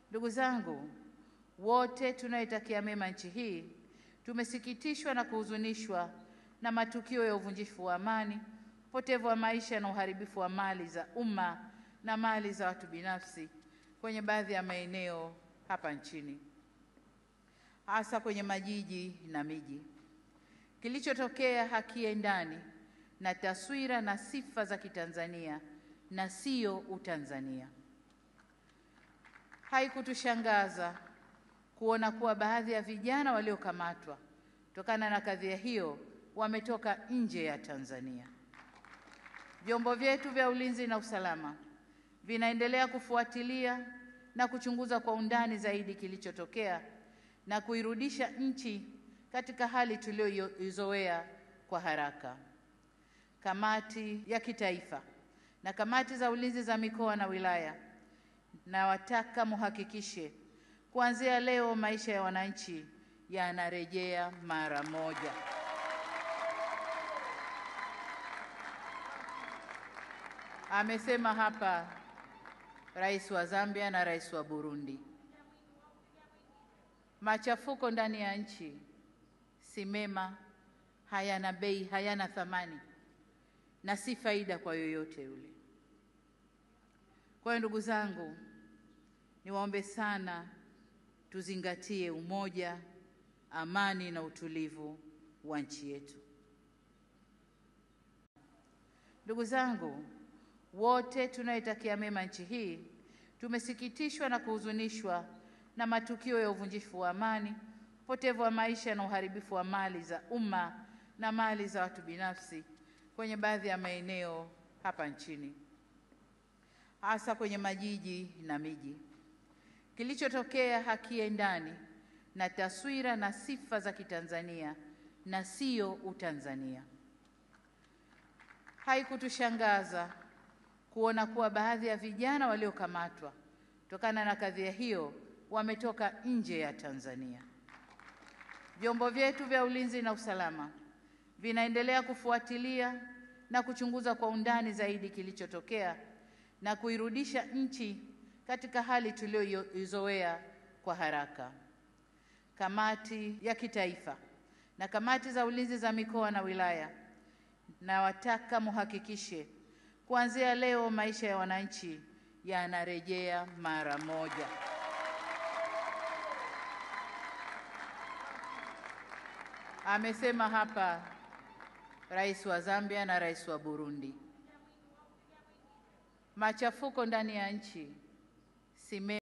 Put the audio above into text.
Ndugu zangu, wote tunaitakia mema nchi hii, tumesikitishwa na kuhuzunishwa na matukio ya uvunjifu wa amani, upotevu wa maisha na uharibifu wa mali za umma na mali za watu binafsi kwenye baadhi ya maeneo hapa nchini, hasa kwenye majiji na miji. Kilichotokea hakiendani na taswira na sifa za Kitanzania na sio Utanzania. Haikutushangaza kuona kuwa baadhi ya vijana waliokamatwa kutokana na kadhia hiyo wametoka nje ya Tanzania. Vyombo vyetu vya ulinzi na usalama vinaendelea kufuatilia na kuchunguza kwa undani zaidi kilichotokea na kuirudisha nchi katika hali tuliyoizoea kwa haraka. Kamati ya kitaifa na kamati za ulinzi za mikoa na wilaya, na wataka muhakikishe kuanzia leo maisha ya wananchi yanarejea mara moja. Amesema hapa Rais wa Zambia na Rais wa Burundi. Machafuko ndani ya nchi si mema, hayana bei, hayana thamani na si faida kwa yoyote yule. Kwa hiyo ndugu zangu, niwaombe sana tuzingatie umoja, amani na utulivu wa nchi yetu. Ndugu zangu, wote tunaitakia mema nchi hii, tumesikitishwa na kuhuzunishwa na matukio ya uvunjifu wa amani, upotevu wa maisha na uharibifu wa mali za umma na mali za watu binafsi kwenye baadhi ya maeneo hapa nchini, hasa kwenye majiji na miji. Kilichotokea hakiendani na taswira na sifa za Kitanzania na sio Utanzania. Haikutushangaza kuona kuwa baadhi ya vijana waliokamatwa kutokana na kadhia hiyo wametoka nje ya Tanzania. Vyombo vyetu vya ulinzi na usalama vinaendelea kufuatilia na kuchunguza kwa undani zaidi kilichotokea na kuirudisha nchi katika hali tuliyoizoea kwa haraka. Kamati ya kitaifa na kamati za ulinzi za mikoa na wilaya, na wataka muhakikishe kuanzia leo maisha ya wananchi yanarejea mara moja. Amesema hapa Rais wa Zambia na Rais wa Burundi. Machafuko ndani ya nchi si